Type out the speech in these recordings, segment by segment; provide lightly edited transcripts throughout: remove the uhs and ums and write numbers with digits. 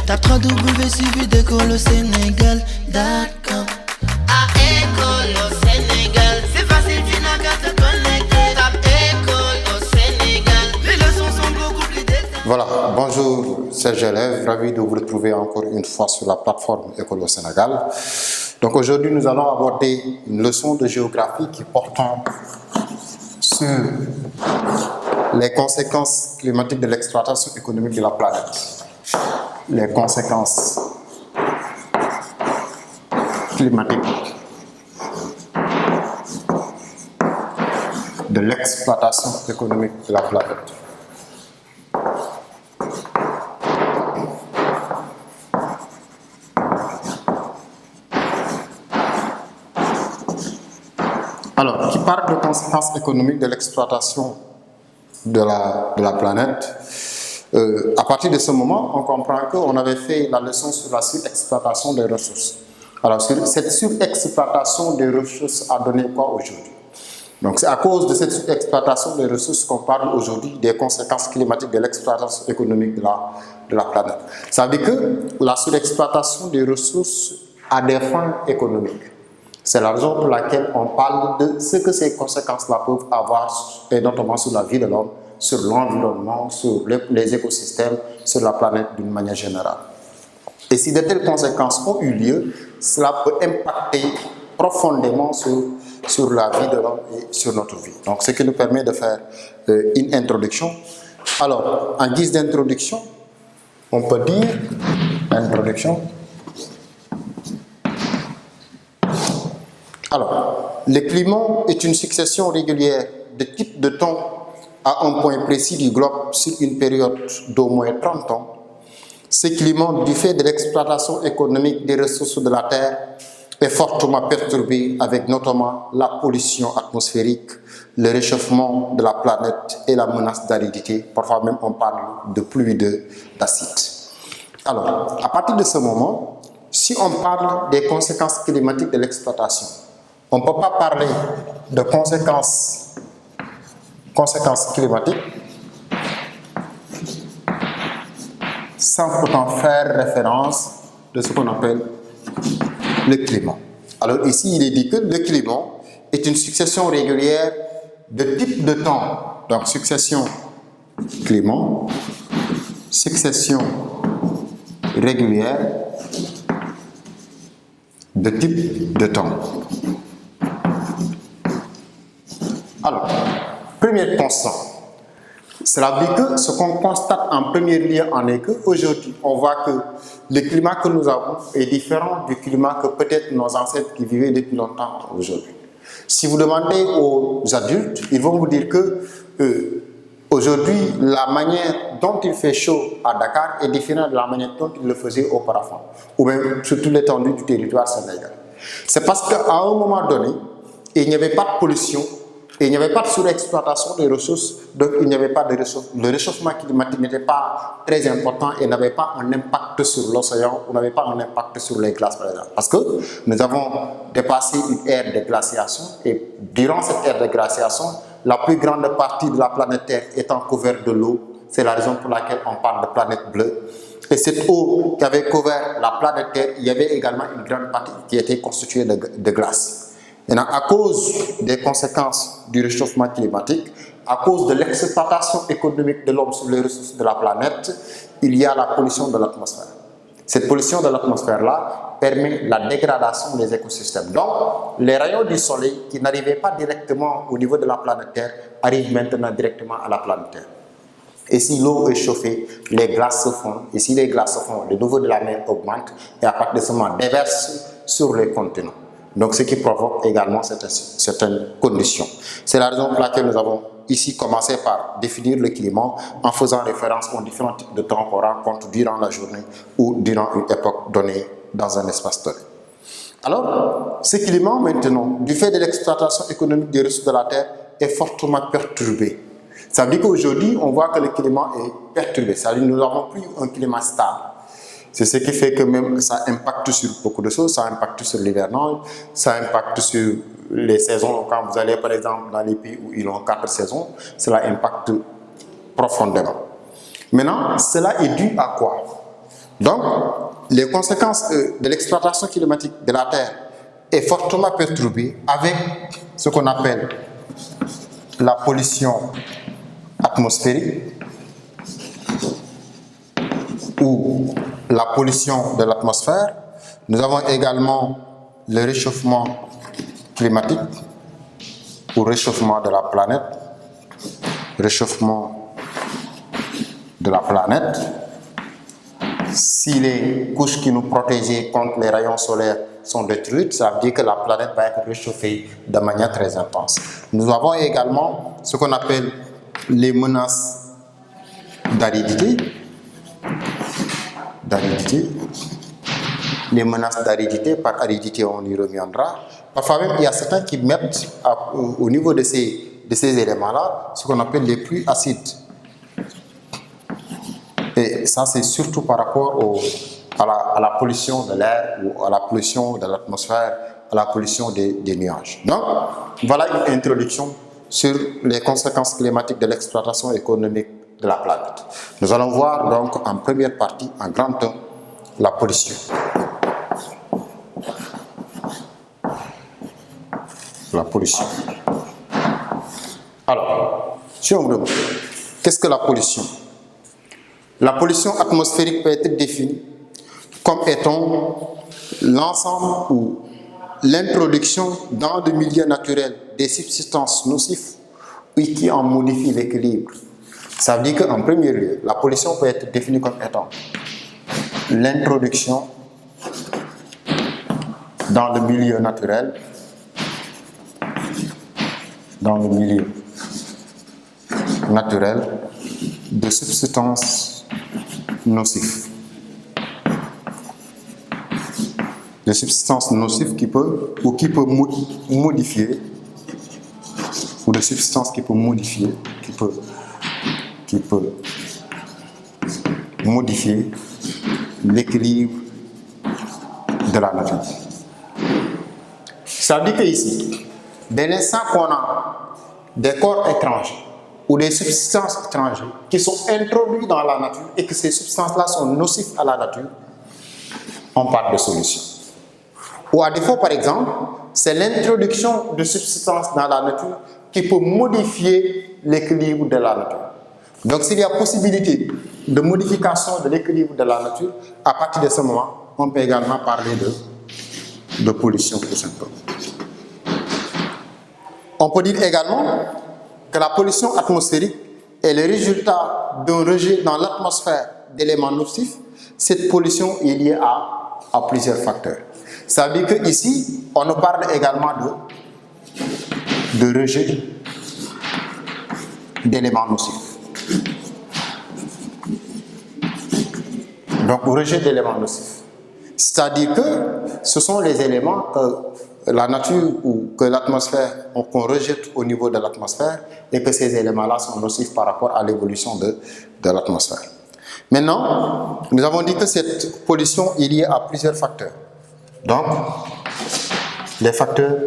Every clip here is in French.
Tape www.suividécole-au-sénégal.com. À École au Sénégal, c'est facile, tu n'as qu'à te connecter. Tape École au Sénégal, les leçons sont beaucoup plus détaillées. Voilà, bonjour chers élèves, ravi de vous retrouver encore une fois sur la plateforme École au Sénégal. Donc aujourd'hui nous allons aborder une leçon de géographie qui porte sur les conséquences climatiques de l'exploitation économique de la planète. Les conséquences climatiques de l'exploitation économique de la planète. Alors, qui parle de conséquences économiques de l'exploitation de la planète, à partir de ce moment, on comprend qu'on avait fait la leçon sur la surexploitation des ressources. Alors, cette surexploitation des ressources a donné quoi aujourd'hui? Donc, c'est à cause de cette surexploitation des ressources qu'on parle aujourd'hui des conséquences climatiques de l'exploitation économique de la planète. Ça veut dire que la surexploitation des ressources a des fins économiques. C'est la raison pour laquelle on parle de ce que ces conséquences-là peuvent avoir, et notamment sur la vie de l'homme, sur l'environnement, sur les écosystèmes, sur la planète d'une manière générale. Et si de telles conséquences ont eu lieu, cela peut impacter profondément sur la vie de l'homme et sur notre vie. Donc, ce qui nous permet de faire une introduction. Alors, en guise d'introduction, on peut dire, introduction. Alors, le climat est une succession régulière de types de temps à un point précis du globe sur une période d'au moins 30 ans. Ce climat, du fait de l'exploitation économique des ressources de la Terre, est fortement perturbé avec notamment la pollution atmosphérique, le réchauffement de la planète et la menace d'aridité. Parfois même on parle de pluie d'acide. Alors, à partir de ce moment, si on parle des conséquences climatiques de l'exploitation, on ne peut pas parler de conséquences climatiques sans pourtant faire référence de ce qu'on appelle le climat. Alors ici, il est dit que le climat est une succession régulière de types de temps. Donc succession climat, succession régulière de types de temps. Alors, premier constat, cela veut dire que ce qu'on constate en premier lieu en est qu'aujourd'hui, on voit que le climat que nous avons est différent du climat que peut-être nos ancêtres qui vivaient depuis longtemps aujourd'hui. Si vous demandez aux adultes, ils vont vous dire que aujourd'hui, la manière dont il fait chaud à Dakar est différente de la manière dont il le faisait auparavant, ou même sur toute l'étendue du territoire sénégalais. C'est parce qu'à un moment donné, il n'y avait pas de pollution, et il n'y avait pas de surexploitation des ressources, donc il n'y avait pas de ressources. Le réchauffement climatique n'était pas très important et n'avait pas un impact sur l'océan, ou n'avait pas un impact sur les glaces par exemple. Parce que nous avons dépassé une ère de glaciation et durant cette ère de glaciation, la plus grande partie de la planète Terre étant couverte de l'eau, c'est la raison pour laquelle on parle de planète bleue. Et cette eau qui avait couvert la planète Terre, il y avait également une grande partie qui était constituée de glace. Et à cause des conséquences du réchauffement climatique, à cause de l'exploitation économique de l'homme sur les ressources de la planète, il y a la pollution de l'atmosphère. Cette pollution de l'atmosphère-là permet la dégradation des écosystèmes. Donc, les rayons du soleil qui n'arrivaient pas directement au niveau de la planète Terre arrivent maintenant directement à la planète Terre. Et si l'eau est chauffée, les glaces se fondent. Et si les glaces se fondent, le niveau de la mer augmente et à partir de ce moment déverse sur les continents. Donc, ce qui provoque également certaines conditions. C'est la raison pour laquelle nous avons ici commencé par définir le climat en faisant référence aux différents types de temps qu'on rencontre durant la journée ou durant une époque donnée dans un espace donné. Alors, ce climat maintenant, du fait de l'exploitation économique des ressources de la Terre, est fortement perturbé. Ça veut dire qu'aujourd'hui, on voit que le climat est perturbé. Ça veut dire que nous n'avons plus un climat stable. C'est ce qui fait que même ça impacte sur beaucoup de choses, ça impacte sur l'hivernage, ça impacte sur les saisons. Quand vous allez par exemple dans les pays où ils ont 4 saisons, cela impacte profondément. Maintenant, cela est dû à quoi? Donc, les conséquences de l'exploitation climatique de la Terre est fortement perturbée avec ce qu'on appelle la pollution atmosphérique ou la pollution de l'atmosphère. Nous avons également le réchauffement climatique ou réchauffement de la planète. Réchauffement de la planète. Si les couches qui nous protégeaient contre les rayons solaires sont détruites, ça veut dire que la planète va être réchauffée de manière très intense. Nous avons également ce qu'on appelle les menaces d'aridité. Les menaces d'aridité, par aridité on y reviendra. Parfois même il y a certains qui mettent au niveau de ces éléments-là ce qu'on appelle les pluies acides. Et ça, c'est surtout par rapport à la pollution de l'air ou à la pollution de l'atmosphère, à la pollution des nuages. Donc, voilà une introduction sur les conséquences climatiques de l'exploitation économique de la planète. Nous allons voir donc en première partie, en grand 1, la pollution. La pollution. Alors, si on me demande, qu'est-ce que la pollution? La pollution atmosphérique peut être définie comme étant l'ensemble ou l'introduction dans le milieu naturel des substances nocives qui en modifient l'équilibre. Ça veut dire qu'en premier lieu, la pollution peut être définie comme étant l'introduction dans le milieu naturel, de substances nocives. Des substances nocives qui peuvent modifier, ou des substances qui peuvent modifier, modifier l'équilibre de la nature. Ça veut dire qu'ici, dès l'instant qu'on a des corps étrangers ou des substances étrangères qui sont introduites dans la nature et que ces substances-là sont nocives à la nature, on parle de solution. Ou à défaut, par exemple, c'est l'introduction de substances dans la nature qui peut modifier l'équilibre de la nature. Donc, s'il y a possibilité de modification de l'équilibre de la nature, à partir de ce moment, on peut également parler de pollution, tout simplement. On peut dire également que la pollution atmosphérique est le résultat d'un rejet dans l'atmosphère d'éléments nocifs. Cette pollution est liée à plusieurs facteurs. Ça veut dire qu'ici, on nous parle également de rejet d'éléments nocifs. Donc, rejet d'éléments nocifs. C'est-à-dire que ce sont les éléments que la nature ou que l'atmosphère, qu'on rejette au niveau de l'atmosphère et que ces éléments-là sont nocifs par rapport à l'évolution de l'atmosphère. Maintenant, nous avons dit que cette pollution est liée à plusieurs facteurs. Donc, les facteurs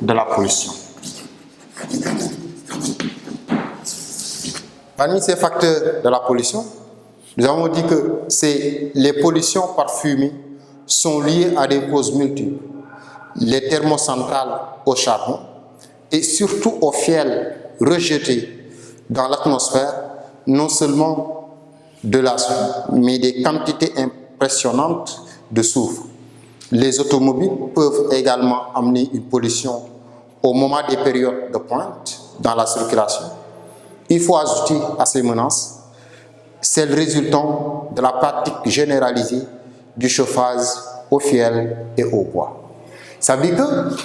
de la pollution. Parmi ces facteurs de la pollution, nous avons dit que les pollutions par fumée sont liées à des causes multiples. Les thermocentrales au charbon et surtout au fiel rejeté dans l'atmosphère, non seulement de la soufre, mais des quantités impressionnantes de soufre. Les automobiles peuvent également amener une pollution au moment des périodes de pointe dans la circulation. Il faut ajouter à ces menaces celles résultant de la pratique généralisée du chauffage au fiel et au bois. Ça veut dire que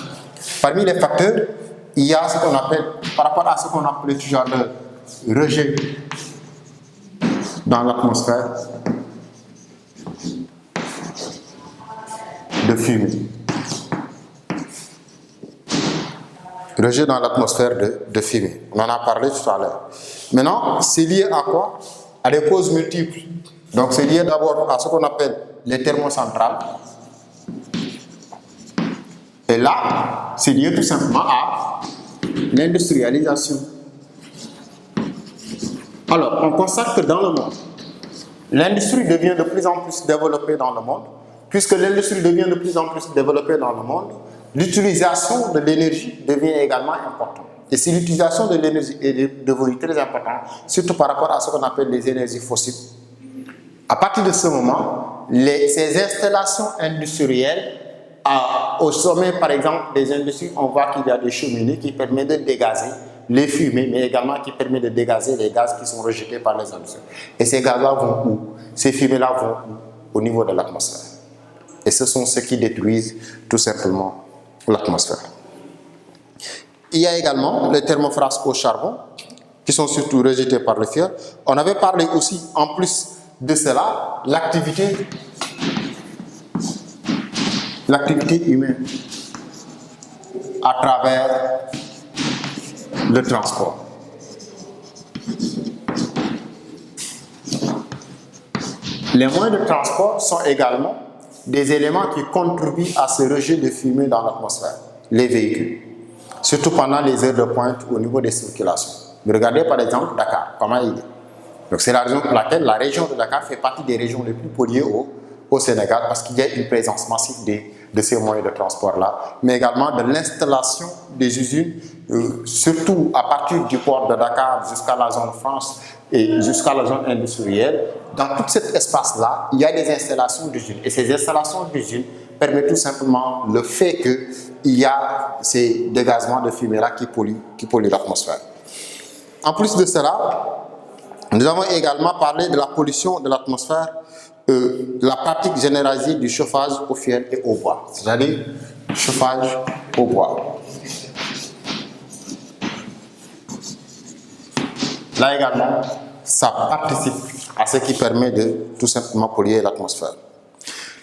parmi les facteurs, il y a ce qu'on appelle, par rapport à ce qu'on appelle toujours le rejet dans l'atmosphère de fumée. Rejet dans l'atmosphère de fumée. On en a parlé tout à l'heure. Maintenant, c'est lié à quoi? À des causes multiples. Donc, c'est lié d'abord à ce qu'on appelle les thermocentrales. Et là, c'est lié tout simplement à l'industrialisation. Alors, on constate que dans le monde, l'industrie devient de plus en plus développée dans le monde. Puisque l'industrie devient de plus en plus développée dans le monde, l'utilisation de l'énergie devient également importante. Et si l'utilisation de l'énergie est devenue très importante, surtout par rapport à ce qu'on appelle les énergies fossiles, à partir de ce moment, ces installations industrielles, au sommet par exemple des industries, on voit qu'il y a des cheminées qui permettent de dégazer les fumées, mais également qui permettent de dégazer les gaz qui sont rejetés par les industries. Et ces gaz-là vont où? Ces fumées-là vont où? Au niveau de l'atmosphère. Et ce sont ceux qui détruisent tout simplement l'atmosphère. Il y a également les thermophares au charbon, qui sont surtout rejetés par le feu. On avait parlé aussi, en plus de cela, l'activité humaine à travers le transport. Les moyens de transport sont également des éléments qui contribuent à ce rejet de fumée dans l'atmosphère, les véhicules, surtout pendant les heures de pointe au niveau des circulations. Regardez par exemple Dakar, comment il est. Donc c'est la raison pour laquelle la région de Dakar fait partie des régions les plus polluées au Sénégal, parce qu'il y a une présence massive de ces moyens de transport-là, mais également de l'installation des usines, surtout à partir du port de Dakar jusqu'à la zone France et jusqu'à la zone industrielle. Dans tout cet espace-là, il y a des installations d'usines. Et ces installations d'usines permettent tout simplement le fait qu'il y a ces dégagements de fumée-là qui polluent l'atmosphère. En plus de cela, nous avons également parlé de la pollution de l'atmosphère, la pratique généralisée du chauffage au fioul et au bois, c'est-à-dire chauffage au bois. Là également, ça participe à ce qui permet de tout simplement polluer l'atmosphère.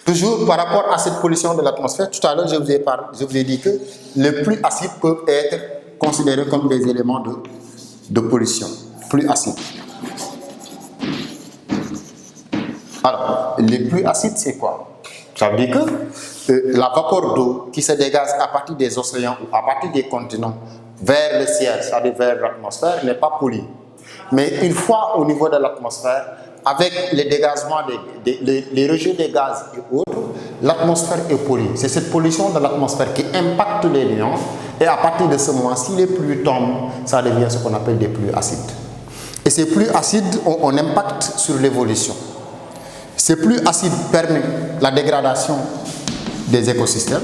Toujours par rapport à cette pollution de l'atmosphère, tout à l'heure je vous ai dit que les pluies acides peuvent être considérés comme des éléments de pollution. Pluies acides. Alors, les pluies acides, c'est quoi? Ça veut dire que la vapeur d'eau qui se dégage à partir des océans ou à partir des continents vers le ciel, c'est-à-dire vers l'atmosphère, n'est pas polluée. Mais une fois au niveau de l'atmosphère, avec les dégagements, les rejets des gaz et autres, l'atmosphère est polluée. C'est cette pollution de l'atmosphère qui impacte les nuages. Et à partir de ce moment, si les pluies tombent, ça devient ce qu'on appelle des pluies acides. Et ces pluies acides ont un impact sur l'évolution. Ces pluies acides permettent la dégradation des écosystèmes,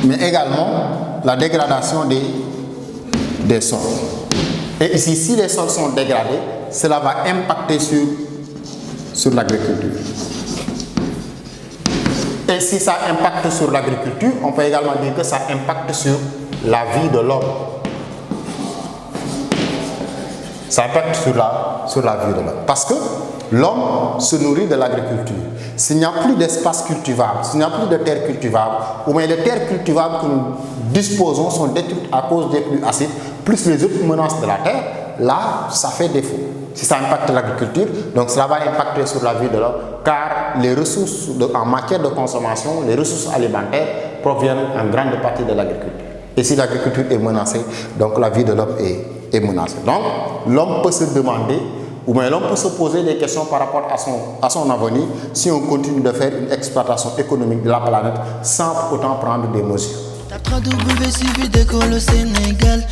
mais également la dégradation des sols. Et ici, si les sols sont dégradés, cela va impacter sur l'agriculture. Et si ça impacte sur l'agriculture, on peut également dire que ça impacte sur la vie de l'homme. Ça impacte sur la vie de l'homme. Parce que l'homme se nourrit de l'agriculture. S'il n'y a plus d'espace cultivable, s'il n'y a plus de terres cultivables, ou bien les terres cultivables que nous disposons sont détruites à cause des pluies acides, plus les autres menaces de la terre, là, ça fait défaut. Si ça impacte l'agriculture, donc cela va impacter sur la vie de l'homme, car les ressources en matière de consommation, les ressources alimentaires proviennent en grande partie de l'agriculture. Et si l'agriculture est menacée, donc la vie de l'homme est menacée. Donc, l'homme peut se demander, ou bien l'homme peut se poser des questions par rapport à son avenir si on continue de faire une exploitation économique de la planète sans pour autant prendre des mesures. Tape 3W suivi d'école au Sénégal.